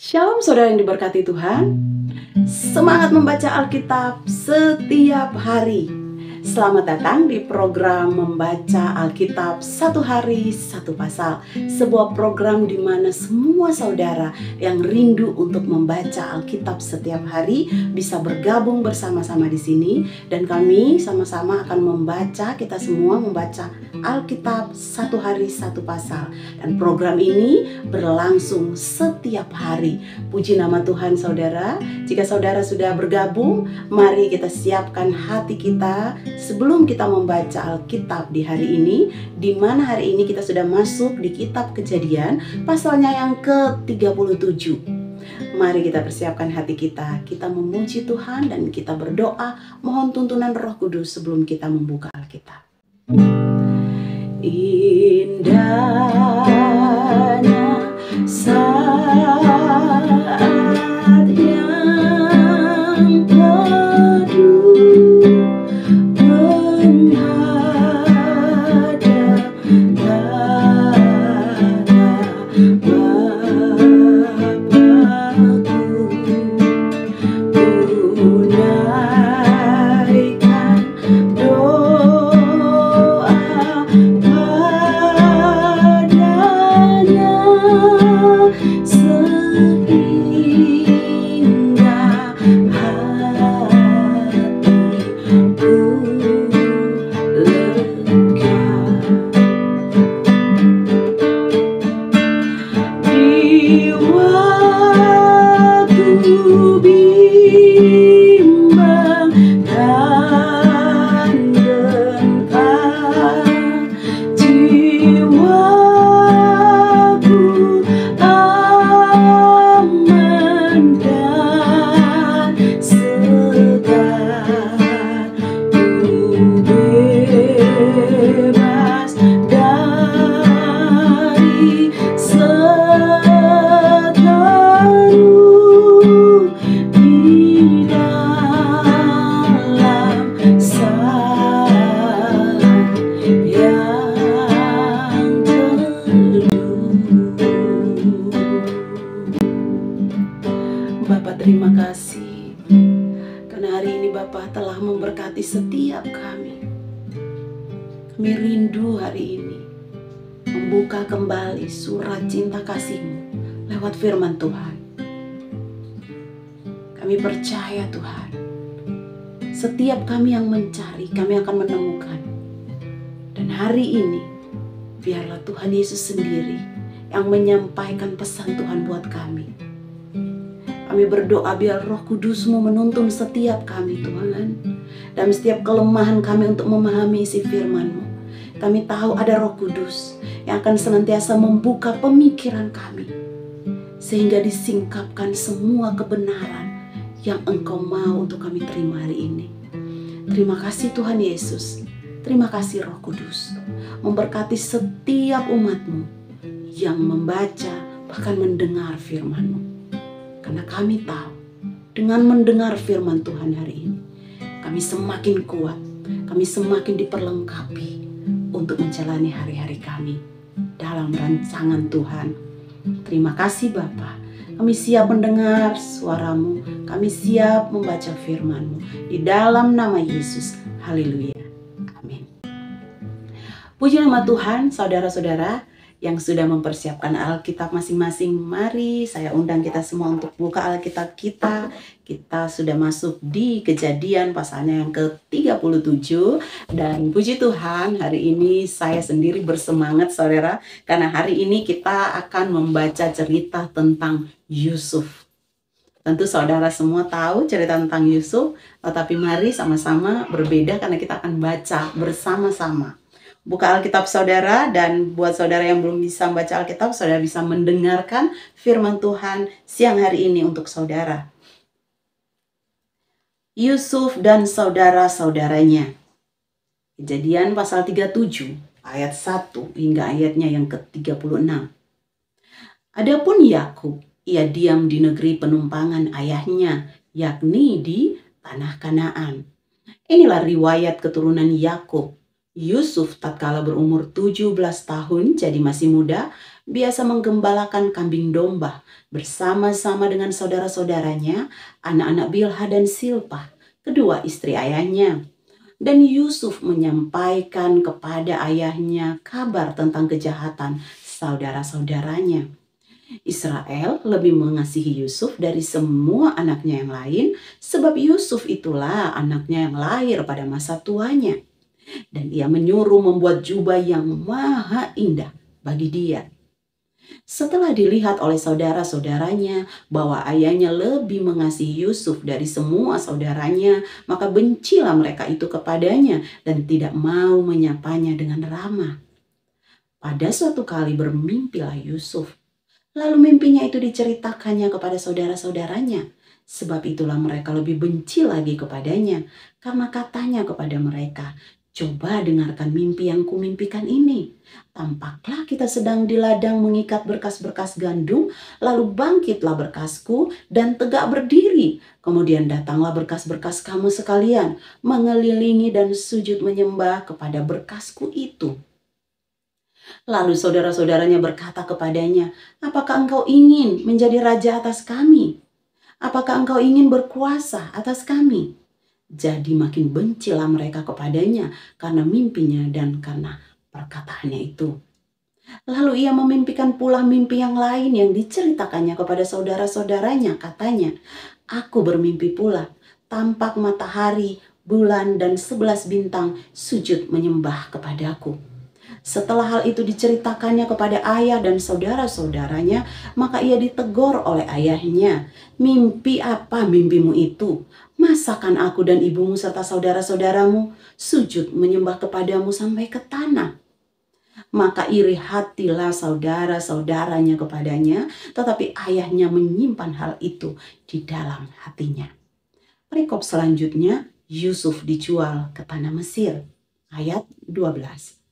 Shalom saudara yang diberkati Tuhan. Semangat membaca Alkitab setiap hari. Selamat datang di program Membaca Alkitab Satu Hari Satu Pasal. Sebuah program di mana semua saudara yang rindu untuk membaca Alkitab setiap hari bisa bergabung bersama-sama di sini, dan kami sama-sama akan membaca, kita semua membaca Alkitab Satu Hari Satu Pasal. Dan program ini berlangsung setiap hari. Puji nama Tuhan saudara. Jika saudara sudah bergabung, mari kita siapkan hati kita sebelum kita membaca Alkitab di hari ini, di mana hari ini kita sudah masuk di kitab Kejadian pasalnya yang ke-37. Mari kita persiapkan hati kita memuji Tuhan dan kita berdoa mohon tuntunan Roh Kudus sebelum kita membuka Alkitab. Indahnya saat yang teduh menghadap Bapa-Ku, ku naikkan doa padanya sehingga hatiku lega. Di waktu bimbang dan gentar, jiwaku aman dan segar, ku bebas dari seteru di dalam salam yang teduh. Bapa, terima kasih karena hari ini Bapa telah memberkati setiap kami. Kami rindu hari ini membuka kembali surat cinta kasih-Mu lewat firman Tuhan. Kami percaya Tuhan, setiap kami yang mencari, kami akan menemukan. Dan hari ini, biarlah Tuhan Yesus sendiri yang menyampaikan pesan Tuhan buat kami. Kami berdoa biar Roh Kudus-Mu menuntun setiap kami Tuhan, dalam setiap kelemahan kami untuk memahami isi firman-Mu. Kami tahu ada Roh Kudus yang akan senantiasa membuka pemikiran kami, sehingga disingkapkan semua kebenaran yang Engkau mau untuk kami terima hari ini. Terima kasih Tuhan Yesus. Terima kasih Roh Kudus. Memberkati setiap umat-Mu yang membaca bahkan mendengar firman-Mu. Karena kami tahu dengan mendengar firman Tuhan hari ini, kami semakin kuat, kami semakin diperlengkapi untuk menjalani hari-hari kami dalam rancangan Tuhan. Terima kasih Bapa. Kami siap mendengar suara-Mu, kami siap membaca firman-Mu. Di dalam nama Yesus, haleluya, amin. Puji nama Tuhan, saudara-saudara yang sudah mempersiapkan Alkitab masing-masing. Mari saya undang kita semua untuk buka Alkitab kita. Kita sudah masuk di Kejadian pasalnya yang ke-37. Dan puji Tuhan, hari ini saya sendiri bersemangat saudara, karena hari ini kita akan membaca cerita tentang Yusuf. Tentu saudara semua tahu cerita tentang Yusuf, tetapi mari sama-sama berbeda karena kita akan baca bersama-sama. Buka Alkitab saudara, dan buat saudara yang belum bisa membaca Alkitab, saudara bisa mendengarkan firman Tuhan siang hari ini untuk saudara. Yusuf dan saudara-saudaranya. Kejadian pasal 37 ayat 1 hingga ayatnya yang ke-36. Adapun Yakub, ia diam di negeri penumpangan ayahnya, yakni di tanah Kanaan. Inilah riwayat keturunan Yakub. Yusuf tatkala berumur 17 tahun, jadi masih muda, biasa menggembalakan kambing domba bersama-sama dengan saudara-saudaranya, anak-anak Bilha dan Silpah, kedua istri ayahnya. Dan Yusuf menyampaikan kepada ayahnya kabar tentang kejahatan saudara-saudaranya. Israel lebih mengasihi Yusuf dari semua anaknya yang lain, sebab Yusuf itulah anaknya yang lahir pada masa tuanya. Dan ia menyuruh membuat jubah yang maha indah bagi dia. Setelah dilihat oleh saudara-saudaranya bahwa ayahnya lebih mengasihi Yusuf dari semua saudaranya, maka bencilah mereka itu kepadanya dan tidak mau menyapanya dengan ramah. Pada suatu kali bermimpilah Yusuf. Lalu mimpinya itu diceritakannya kepada saudara-saudaranya. Sebab itulah mereka lebih benci lagi kepadanya. Karena katanya kepada mereka, "Coba dengarkan mimpi yang kumimpikan ini. Tampaklah kita sedang di ladang mengikat berkas-berkas gandum, lalu bangkitlah berkasku dan tegak berdiri. Kemudian datanglah berkas-berkas kamu sekalian, mengelilingi dan sujud menyembah kepada berkasku itu." Lalu saudara-saudaranya berkata kepadanya, "Apakah engkau ingin menjadi raja atas kami? Apakah engkau ingin berkuasa atas kami?" Jadi makin bencilah mereka kepadanya karena mimpinya dan karena perkataannya itu. Lalu ia memimpikan pula mimpi yang lain yang diceritakannya kepada saudara-saudaranya. Katanya, "Aku bermimpi pula, tampak matahari, bulan, dan 11 bintang sujud menyembah kepadaku." Setelah hal itu diceritakannya kepada ayah dan saudara-saudaranya, maka ia ditegur oleh ayahnya. "Mimpi apa mimpimu itu? Masakan aku dan ibumu serta saudara-saudaramu sujud menyembah kepadamu sampai ke tanah?" Maka iri hatilah saudara-saudaranya kepadanya, tetapi ayahnya menyimpan hal itu di dalam hatinya. Perikop selanjutnya, Yusuf dijual ke tanah Mesir. Ayat 12.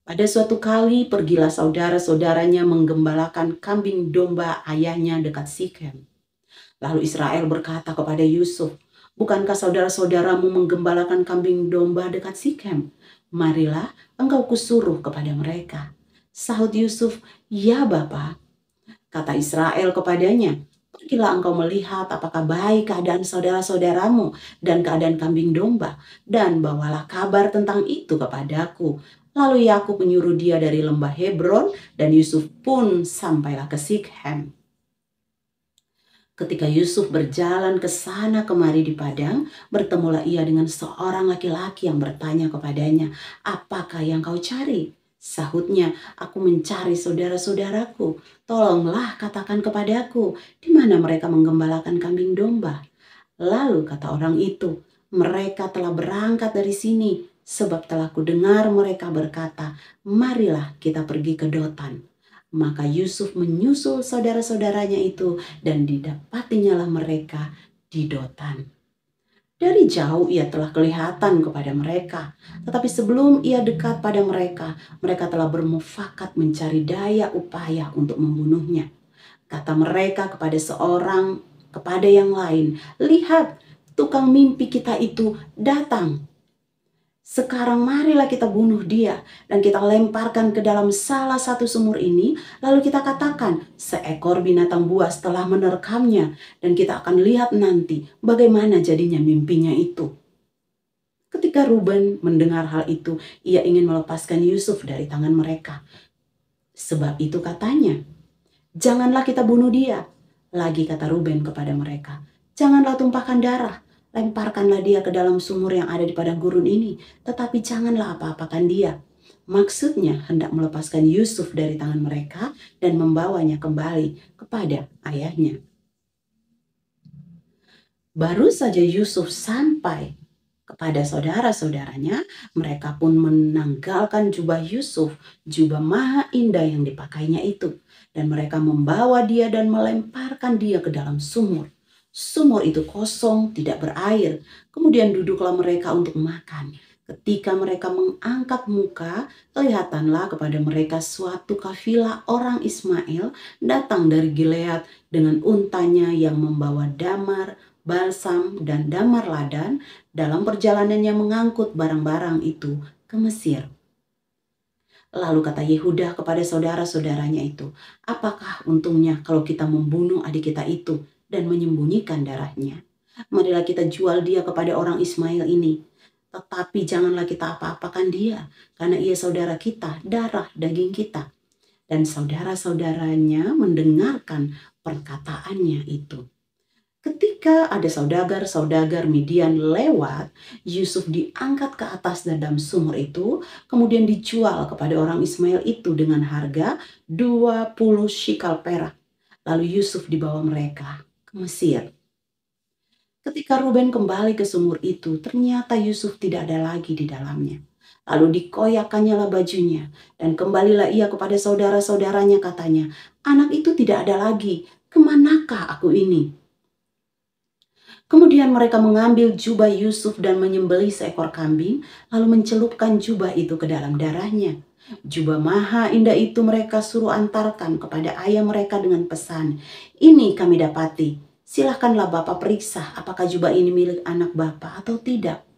Pada suatu kali pergilah saudara-saudaranya menggembalakan kambing domba ayahnya dekat Sikem. Lalu Israel berkata kepada Yusuf, "Bukankah saudara-saudaramu menggembalakan kambing domba dekat Sikem? Marilah engkau kusuruh kepada mereka." Sahut Yusuf, "Ya Bapa." Kata Israel kepadanya, "Pergilah engkau melihat apakah baik keadaan saudara-saudaramu dan keadaan kambing domba, dan bawalah kabar tentang itu kepadaku." Lalu Yakub menyuruh dia dari lembah Hebron, dan Yusuf pun sampailah ke Sikhem. Ketika Yusuf berjalan ke sana kemari di padang, bertemulah ia dengan seorang laki-laki yang bertanya kepadanya, "Apakah yang kau cari?" Sahutnya, "Aku mencari saudara-saudaraku. Tolonglah katakan kepadaku, di mana mereka menggembalakan kambing domba." Lalu kata orang itu, "Mereka telah berangkat dari sini, sebab telah kudengar mereka berkata, 'Marilah kita pergi ke Dotan.'" Maka Yusuf menyusul saudara-saudaranya itu dan didapatinya lah mereka di Dotan. Dari jauh ia telah kelihatan kepada mereka, tetapi sebelum ia dekat pada mereka, mereka telah bermufakat mencari daya upaya untuk membunuhnya. Kata mereka kepada yang lain, "Lihat, tukang mimpi kita itu datang. Sekarang marilah kita bunuh dia dan kita lemparkan ke dalam salah satu sumur ini. Lalu kita katakan, seekor binatang buas telah menerkamnya, dan kita akan lihat nanti bagaimana jadinya mimpinya itu." Ketika Ruben mendengar hal itu, ia ingin melepaskan Yusuf dari tangan mereka. Sebab itu katanya, "Janganlah kita bunuh dia." Lagi kata Ruben kepada mereka, "Janganlah tumpahkan darah. Lemparkanlah dia ke dalam sumur yang ada di padang gurun ini, tetapi janganlah apa-apakan dia." Maksudnya hendak melepaskan Yusuf dari tangan mereka dan membawanya kembali kepada ayahnya. Baru saja Yusuf sampai kepada saudara-saudaranya, mereka pun menanggalkan jubah Yusuf, jubah maha indah yang dipakainya itu. Dan mereka membawa dia dan melemparkan dia ke dalam sumur. Sumur itu kosong, tidak berair. Kemudian duduklah mereka untuk makan. Ketika mereka mengangkat muka, kelihatanlah kepada mereka suatu kafilah orang Ismail datang dari Gilead dengan untanya yang membawa damar, balsam, dan damar ladan. Dalam perjalanannya mengangkut barang-barang itu ke Mesir. Lalu kata Yehuda kepada saudara-saudaranya itu, apakah untungnya kalau kita membunuh adik kita itu dan menyembunyikan darahnya? Marilah kita jual dia kepada orang Ismail ini. Tetapi janganlah kita apa-apakan dia, karena ia saudara kita, darah daging kita. Dan saudara-saudaranya mendengarkan perkataannya itu. Ketika ada saudagar-saudagar Midian lewat, Yusuf diangkat ke atas dalam sumur itu, kemudian dijual kepada orang Ismail itu dengan harga 20 shikal perak. Lalu Yusuf dibawa mereka ke Mesir. Ketika Ruben kembali ke sumur itu, ternyata Yusuf tidak ada lagi di dalamnya. Lalu dikoyakannya lah bajunya, dan kembalilah ia kepada saudara-saudaranya, katanya, anak itu tidak ada lagi, kemanakah aku ini? Kemudian mereka mengambil jubah Yusuf dan menyembelih seekor kambing, lalu mencelupkan jubah itu ke dalam darahnya. Jubah maha indah itu mereka suruh antarkan kepada ayah mereka dengan pesan, ini kami dapati, silahkanlah Bapak periksa apakah jubah ini milik anak Bapak atau tidak.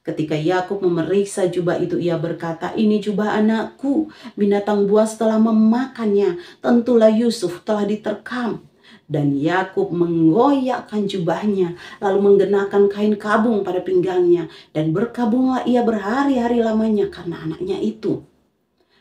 Ketika Yakub memeriksa jubah itu, ia berkata, ini jubah anakku, binatang buas telah memakannya, tentulah Yusuf telah diterkam. Dan Yakub menggoyakkan jubahnya, lalu menggenakan kain kabung pada pinggangnya, dan berkabunglah ia berhari-hari lamanya karena anaknya itu.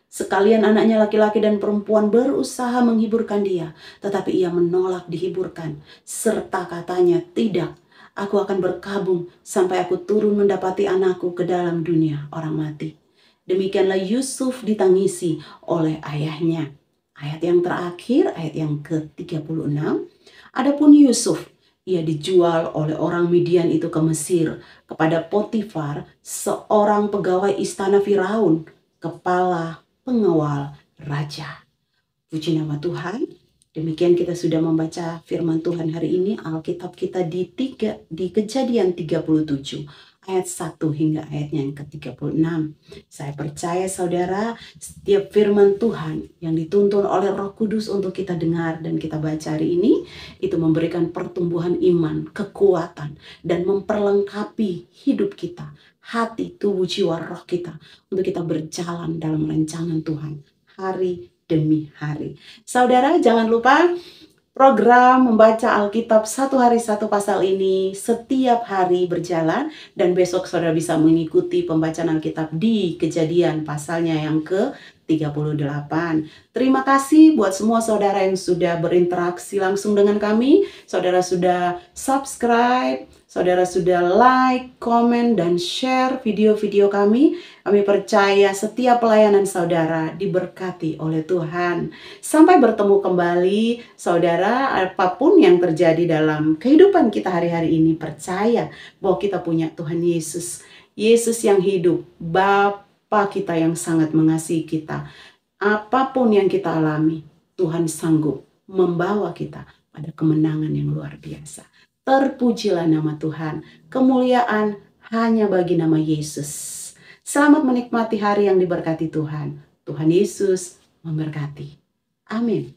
Sekalian anaknya laki-laki dan perempuan berusaha menghiburkan dia, tetapi ia menolak dihiburkan, serta katanya, tidak, aku akan berkabung sampai aku turun mendapati anakku ke dalam dunia orang mati. Demikianlah Yusuf ditangisi oleh ayahnya. Ayat yang terakhir, ayat yang ke-36. Adapun Yusuf, ia dijual oleh orang Midian itu ke Mesir kepada Potifar, seorang pegawai istana Firaun, kepala pengawal raja. Puji nama Tuhan. Demikian kita sudah membaca firman Tuhan hari ini. Alkitab kita di Kejadian 37. Ayat 1 hingga ayatnya yang ke-36. Saya percaya saudara, setiap firman Tuhan yang dituntun oleh Roh Kudus untuk kita dengar dan kita baca hari ini, itu memberikan pertumbuhan iman, kekuatan, dan memperlengkapi hidup kita, hati, tubuh, jiwa, roh kita, untuk kita berjalan dalam rancangan Tuhan hari demi hari. Saudara, jangan lupa program membaca Alkitab satu hari satu pasal ini setiap hari berjalan, dan besok saudara bisa mengikuti pembacaan Alkitab di Kejadian pasalnya yang ke-38. Terima kasih buat semua saudara yang sudah berinteraksi langsung dengan kami. Saudara sudah subscribe, saudara sudah like, komen, dan share video-video kami. Kami percaya setiap pelayanan saudara diberkati oleh Tuhan. Sampai bertemu kembali, saudara, apapun yang terjadi dalam kehidupan kita hari-hari ini, percaya bahwa kita punya Tuhan Yesus. Yesus yang hidup, Bapa kita yang sangat mengasihi kita. Apapun yang kita alami, Tuhan sanggup membawa kita pada kemenangan yang luar biasa. Terpujilah nama Tuhan. Kemuliaan hanya bagi nama Yesus. Selamat menikmati hari yang diberkati Tuhan. Tuhan Yesus memberkati. Amin.